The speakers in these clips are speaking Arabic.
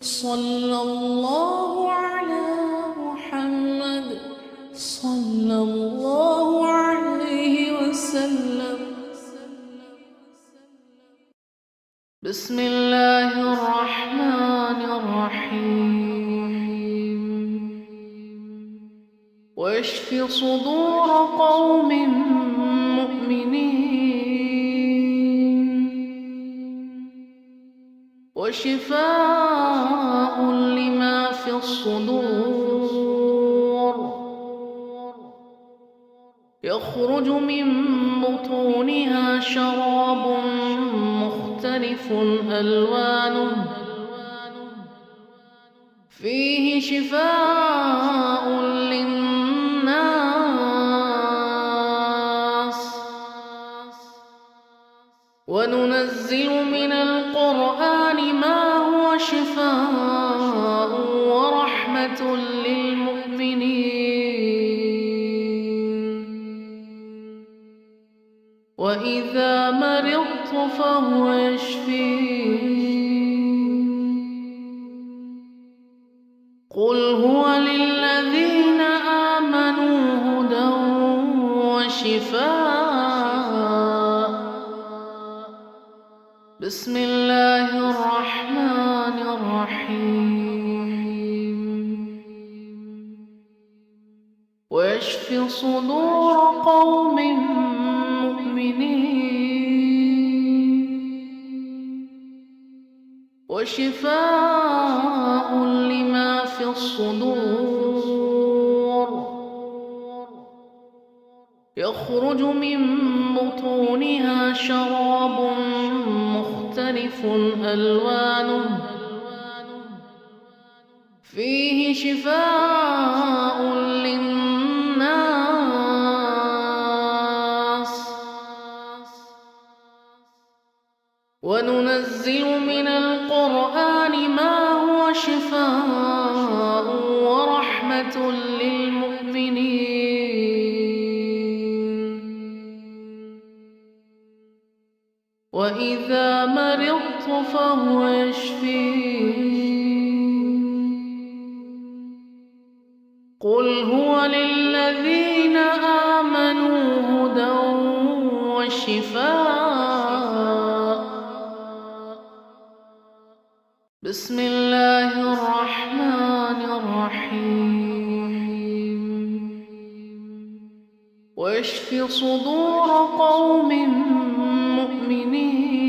صلى الله على محمد صلى الله عليه وسلم. بسم الله الرحمن الرحيم. واشف صدور قوم مؤمنين وشفاء لما في الصدور يخرج من بطونها شراب مختلف ألوانه فيه شفاء للناس وننزل من القرآن ما هو شفاء ورحمة للمؤمنين وإذا مرضت فهو يشفين. قل هو للذين آمنوا هدى وشفاء. بسم الله الرحمن الرحيم. ويشف صدور قوم مؤمنين وشفاء لما في الصدور يخرج من بطونها شراب مختلف ألوانه فيه شفاء للناس وننزل من القرآن ما هو شفاء ورحمة للمؤمنين وإذا مرضت فهو يشفين. قل هو للذين آمنوا هدى وشفاء. بسم الله الرحمن الرحيم. ويشف صدور قوم مؤمنين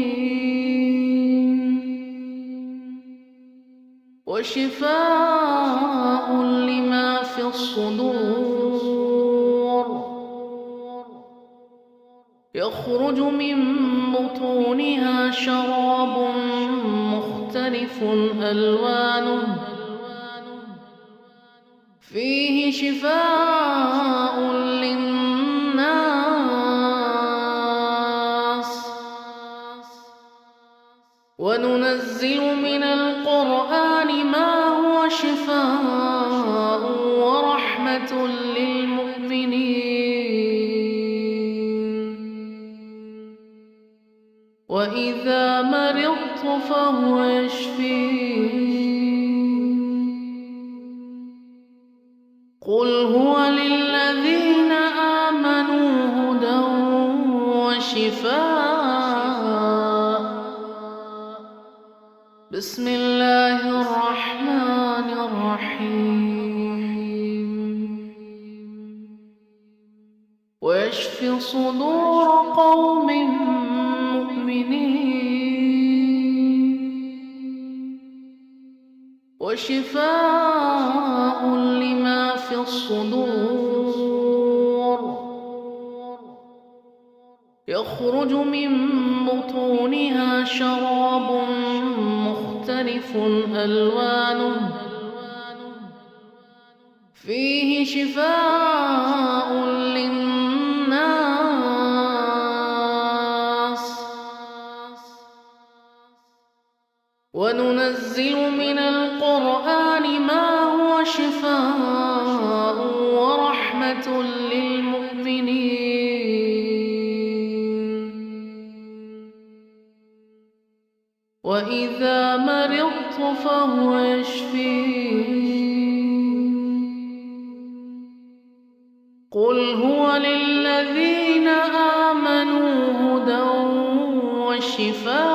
وشفاء لما في الصدور يخرج من بطونها شراب مختلف ألوانه فيه شفاء للناس وننزل من القرآن ما هو شفاء ورحمة للمؤمنين وإذا مرضت فهو يشفين. قل هو للذين آمنوا هدى وشفاء. بسم الله الرحمن الرحيم. ويشف صدور قوم مؤمنين وشفاء لما في الصدور يخرج من بطونها شراب مختلف ألوانه فيه شفاء للناس وننزل من القرآن ما هو شفاء ورحمة للمؤمنين وإذا مرضت فهو يشفين. قل هو للذين آمنوا هدى وشفاء.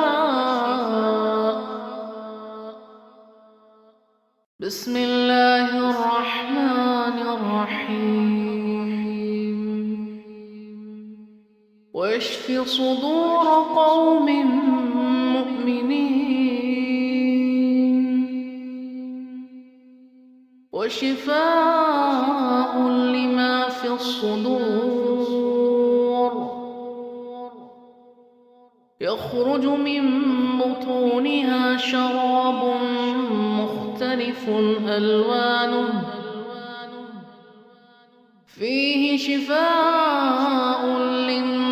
بسم الله الرحمن الرحيم. ويشفي صدور قوم مؤمنين وشفاء لما في الصدور. يخرج من بطونها شراب مختلف ألوانه فيه شفاء للناس.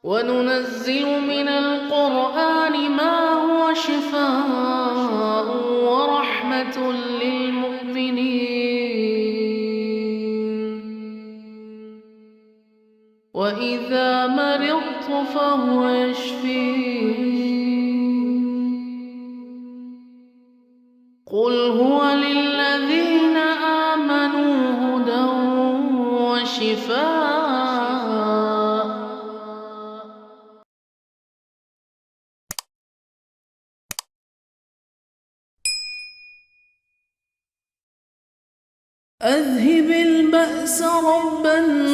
وننزل من القرآن ما هو شفاء ورحمة للمؤمنين. وإذا مرضت فهو يشفين. قل هو للذين آمنوا هدى وشفاء. أذهب البأس رب الناس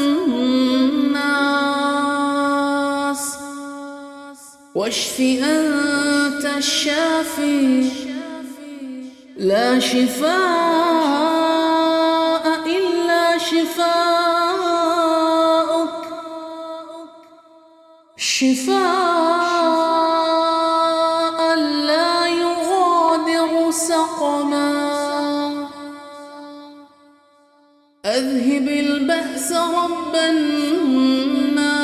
واشف أنت الشافي. لا شفاء إلا شفاءك. شفاء لا يغادر سقما. أذهب البأس رب الناس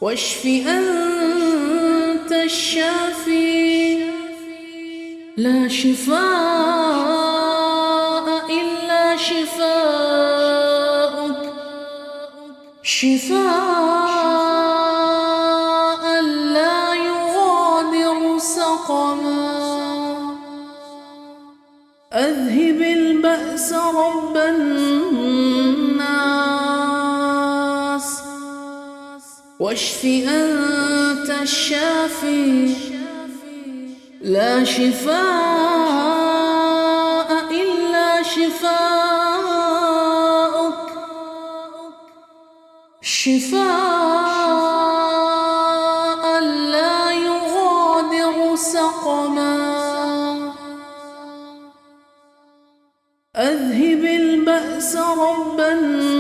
واشف أنت الشافي. لا شفاء إلا شفاءك. شفاء لا يغادر سقما. أذهب البأس رب الناس واشف أنت الشافي. لا شفاء إلا شفاءك. شفاء لا يغادر سقما. أذهب البأس رب الناس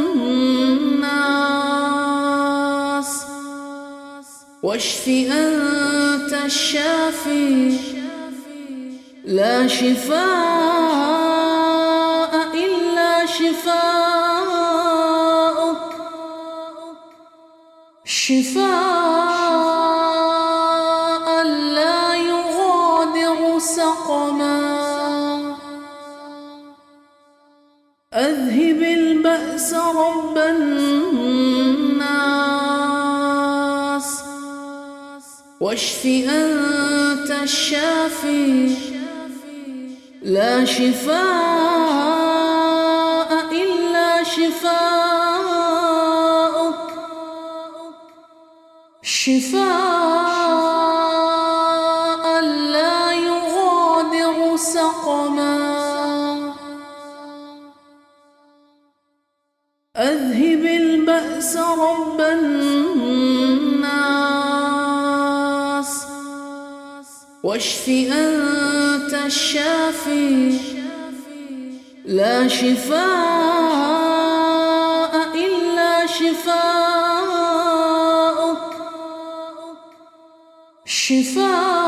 واشف أنت الشافي. لا شفاء إلا شفاءك. شفاء لا يغادر سقما. أذهب البأس رب الناس واشف أنت الشافي. لا شفاء إلا شفاءك. شفاء لا يغادر سقما. أذهب البأس رب الناس واشف أنت الشافي. لا شفاء إلا شفاءك. شفاء